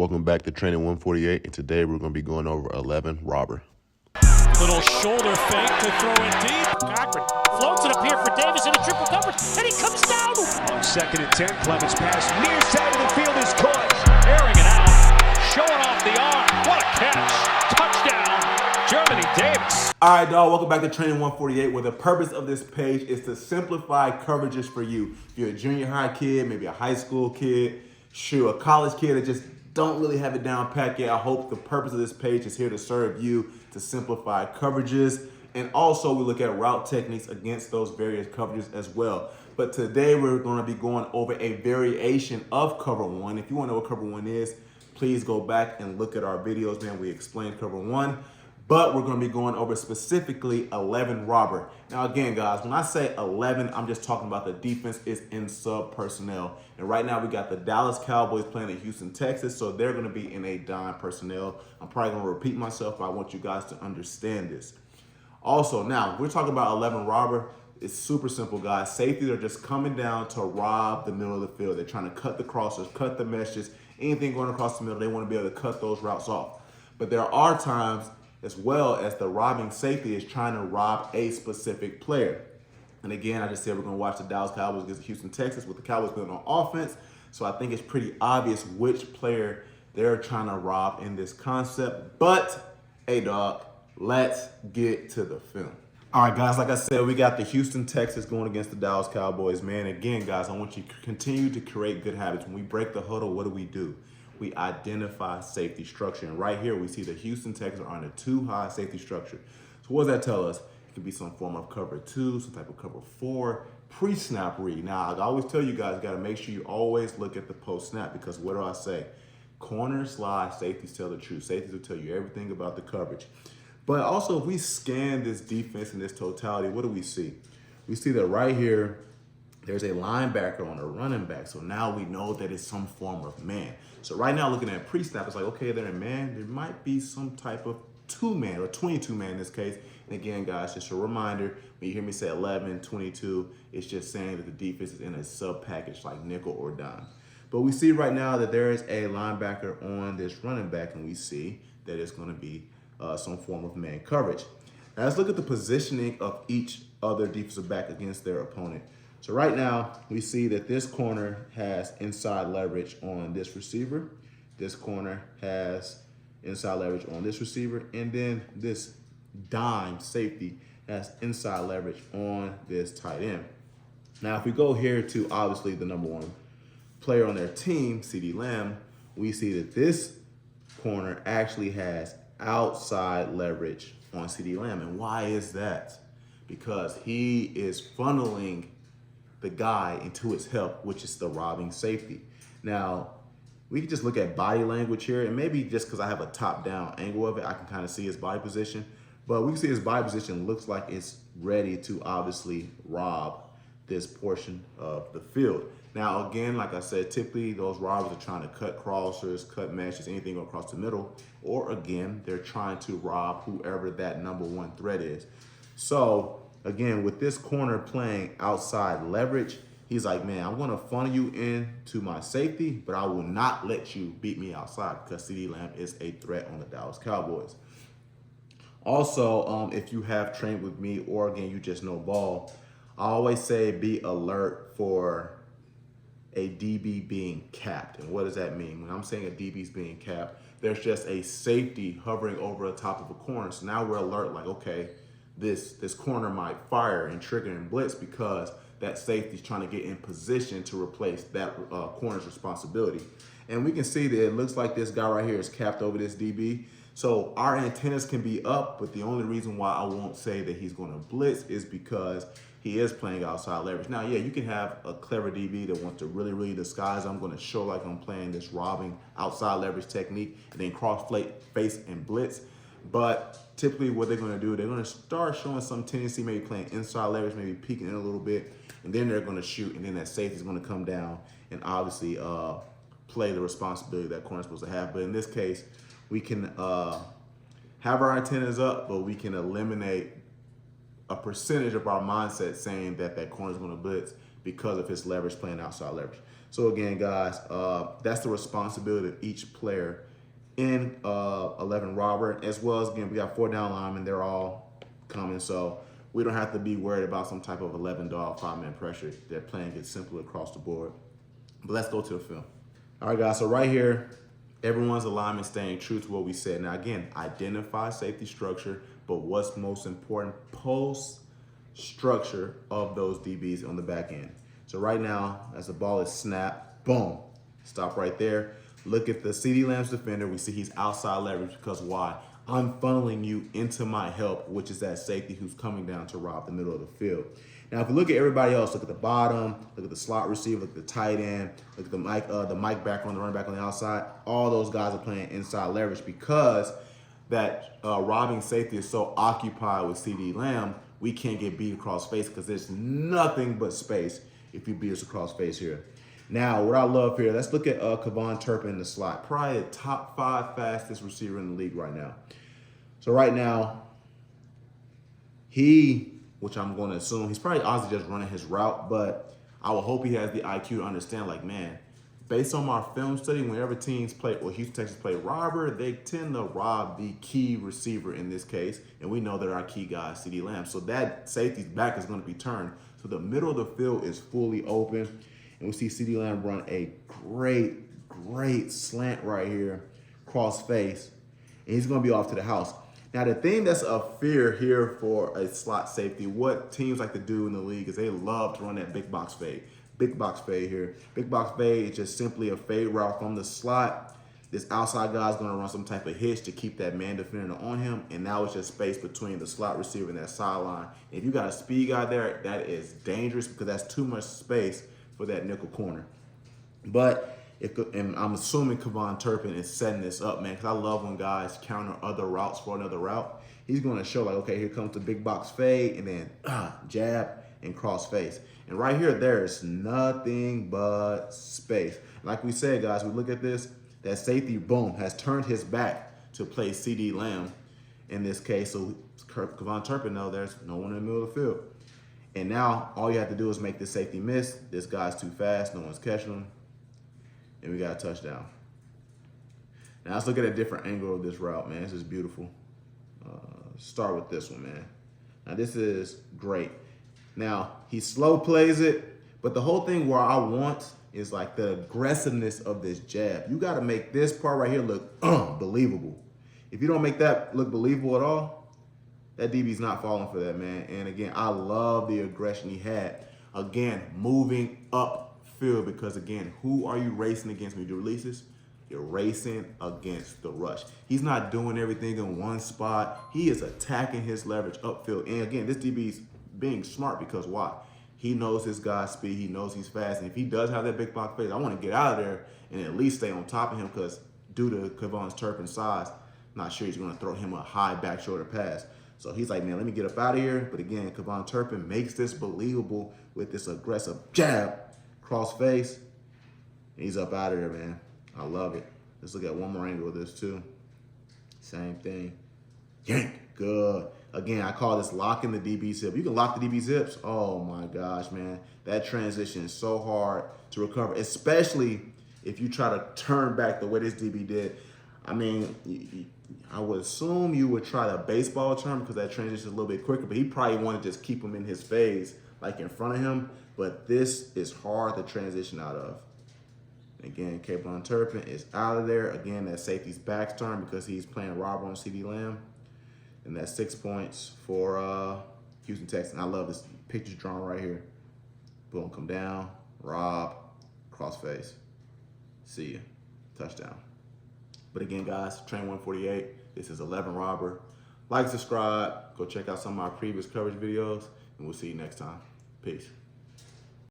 Welcome back to Training 148, and today we're going to be going over 11 robber. Little shoulder fake to throw it deep. Cochran floats it up here for Davis in a triple coverage, and he comes down. On 2nd and 10, Clemens pass near side of the field is caught. Airing it out, showing off the arm. What a catch. Touchdown, Geremy Davis. All right, dog, welcome back to Training 148, where the purpose of this page is to simplify coverages for you. If you're a junior high kid, maybe a high school kid, a college kid that just don't really have it down pat yet, I hope the purpose of this page is here to serve you to simplify coverages. And also we look at route techniques against those various coverages as well. But today we're going to be going over a variation of cover one. If you want to know what cover one is, please go back and look at our videos, man. We explained cover one. But we're going to be going over specifically 11 robber. Now, again, guys, when I say 11, I'm just talking about the defense is in sub personnel. And right now we got the Dallas Cowboys playing in Houston, Texas. So they're going to be in a dime personnel. I'm probably going to repeat myself, but I want you guys to understand this. Also, now, we're talking about 11 robber. It's super simple, guys. Safeties are just coming down to rob the middle of the field. They're trying to cut the crossers, cut the meshes, anything going across the middle. They want to be able to cut those routes off. But there are times as well as the robbing safety is trying to rob a specific player. And again, I just said we're going to watch the Dallas Cowboys against Houston, Texas with the Cowboys playing on offense. So I think it's pretty obvious which player they're trying to rob in this concept. But, hey, dog, let's get to the film. All right, guys, like I said, we got the Houston, Texas going against the Dallas Cowboys. Man, again, guys, I want you to continue to create good habits. When we break the huddle, what do? We identify safety structure. And right here, we see the Houston Texans are on a too-high safety structure. So what does that tell us? It could be some form of cover 2, some type of cover 4, pre-snap read. Now, I always tell you guys, you got to make sure you always look at the post-snap, because what do I say? Corner, slide, safeties tell the truth. Safeties will tell you everything about the coverage. But also, if we scan this defense in this totality, what do we see? We see that right here, there's a linebacker on a running back. So now we know that it's some form of man. So right now, looking at pre-snap, it's like, okay, they're in man. There might be some type of 2-man or 22-man in this case. And again, guys, just a reminder, when you hear me say 11, 22, it's just saying that the defense is in a sub-package like nickel or dime. But we see right now that there is a linebacker on this running back, and we see that it's going to be some form of man coverage. Now let's look at the positioning of each other defensive back against their opponent. So right now, we see that this corner has inside leverage on this receiver. This corner has inside leverage on this receiver. And then this dime safety has inside leverage on this tight end. Now, if we go here to obviously the number one player on their team, CeeDee Lamb, we see that this corner actually has outside leverage on CeeDee Lamb. And why is that? Because he is funneling the guy into his help, which is the robbing safety. Now, we can just look at body language here, and maybe just because I have a top-down angle of it, I can kind of see his body position. But we can see his body position looks like it's ready to obviously rob this portion of the field. Now, again, like I said, typically those robbers are trying to cut crossers, cut meshes, anything across the middle, or again, they're trying to rob whoever that number one threat is. So, again, with this corner playing outside leverage, he's like, man, I'm going to funnel you into my safety, but I will not let you beat me outside, because CeeDee Lamb is a threat on the Dallas Cowboys. Also, if you have trained with me, or again, you just know ball, I always say be alert for a DB being capped. And what does that mean? When I'm saying a DB is being capped, there's just a safety hovering over the top of a corner. So now we're alert, like, okay, this corner might fire and trigger and blitz, because that safety is trying to get in position to replace that corner's responsibility. And we can see that it looks like this guy right here is capped over this DB. So our antennas can be up, but the only reason why I won't say that he's going to blitz is because he is playing outside leverage. Now, yeah, you can have a clever DB that wants to really disguise. I'm going to show like I'm playing this robbing outside leverage technique and then cross face and blitz. But typically what they're going to do, they're going to start showing some tendency, maybe playing inside leverage, maybe peeking in a little bit, and then they're going to shoot, and then that safety is going to come down and obviously play the responsibility that corner is supposed to have. But in this case, we can have our antennas up, but we can eliminate a percentage of our mindset saying that that corner is going to blitz because of his leverage playing outside leverage. So again, guys, that's the responsibility of each player in 11 robber, as well as, again, we got 4 down linemen. They're all coming, so we don't have to be worried about some type of 11 dog 5-man pressure. Their plan gets simpler across the board. But let's go to the film. All right, guys, so right here, everyone's alignment staying true to what we said. Now, again, identify safety structure, but what's most important, post structure of those DBs on the back end. So right now, as the ball is snapped, boom, stop right there. Look at the CeeDee Lamb's defender. We see he's outside leverage because why? I'm funneling you into my help, which is that safety who's coming down to rob the middle of the field. Now, if you look at everybody else, look at the bottom, look at the slot receiver, look at the tight end, look at the Mike back on the running back on the outside. All those guys are playing inside leverage because that robbing safety is so occupied with CeeDee Lamb, we can't get beat across face because there's nothing but space if you beat us across face here. Now, what I love here, let's look at Kevon Turpin in the slot. Probably the top 5 fastest receiver in the league right now. So right now, which I'm going to assume, he's probably honestly just running his route, but I would hope he has the IQ to understand, like, man, based on my film study, whenever teams play, or Houston Texans play robber, they tend to rob the key receiver in this case, and we know that our key guy is CeeDee Lamb. So that safety's back is going to be turned. So the middle of the field is fully open, and we see CeeDee Lamb run a great slant right here, cross face, and he's going to be off to the house. Now, the thing that's a fear here for a slot safety, what teams like to do in the league is they love to run that big box fade. Big box fade here. Big box fade is just simply a fade route from the slot. This outside guy is going to run some type of hitch to keep that man defender on him, and now it's just space between the slot receiver and that sideline. If you got a speed guy there, that is dangerous because that's too much space for that nickel corner. But and I'm assuming Kevon Turpin is setting this up, man, because I love when guys counter other routes for another route. He's going to show, like, okay, here comes the big box fade, and then jab and cross face. And right here, there's nothing but space. Like we said, guys, we look at this, that safety, boom, has turned his back to play CeeDee Lamb in this case. So Kevon Turpin, no, there's no one in the middle of the field. And now all you have to do is make this safety miss. This guy's too fast. No one's catching him. And we got a touchdown. Now let's look at a different angle of this route, man. This is beautiful. Start with this one, man. Now this is great. Now he slow plays it, but the whole thing where I want is like the aggressiveness of this jab. You got to make this part right here look believable. If you don't make that look believable at all, that DB's not falling for that, man. And again, I love the aggression he had. Again, moving upfield because, again, who are you racing against when you do releases? You're racing against the rush. He's not doing everything in one spot. He is attacking his leverage upfield. And again, this DB's being smart because why? He knows his guy's speed. He knows he's fast. And if he does have that big box phase, I want to get out of there and at least stay on top of him because due to Kevon Turpin's size, I'm not sure he's going to throw him a high back shoulder pass. So he's like, man, let me get up out of here. But again, Kevon Turpin makes this believable with this aggressive jab, cross face. And he's up out of there, man. I love it. Let's look at one more angle of this too. Same thing. Yank. Good. Again, I call this locking the DB's hip. You can lock the DB's hips. Oh my gosh, man. That transition is so hard to recover, especially if you try to turn back the way this DB did. I mean, I would assume you would try the baseball term because that transition is a little bit quicker, but he probably wanted to just keep him in his phase, like in front of him. But this is hard to transition out of. Again, Kevon Turpin is out of there. Again, that safety's back's turn because he's playing robber on CeeDee Lamb. And that's 6 points for Houston Texans. I love this picture drawn right here. Boom, come down, rob, crossface. See ya. Touchdown. But again, guys, Train 148. This is 11 Robber. Like, subscribe. Go check out some of my previous coverage videos. And we'll see you next time. Peace.